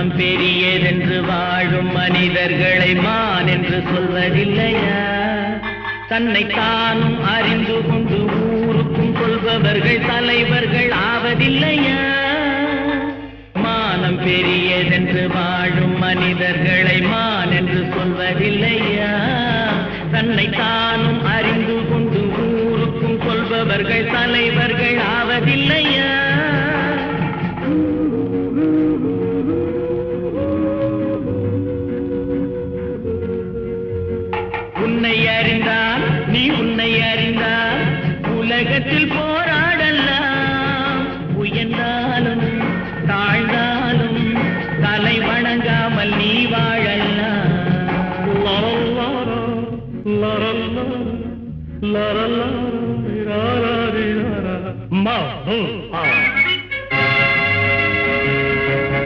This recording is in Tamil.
மானம் பெரியதென்று வாழும் மனிதர்களை மான் என்று சொல்வதில்லையா? தன்னை தானும் அறிந்து கொண்டு ஊருக்கும் சொல்பவர்கள் தலைவர்கள் ஆவதில்லையா? மானம் பெரியதென்று வாழும் மனிதர்களை மான் என்று சொல்வதில்லையா? தன்னை தானும் அறிந்து கொண்டு ஊருக்கும் சொல்பவர்கள் தலைவர்கள் ஆவதில்லையா?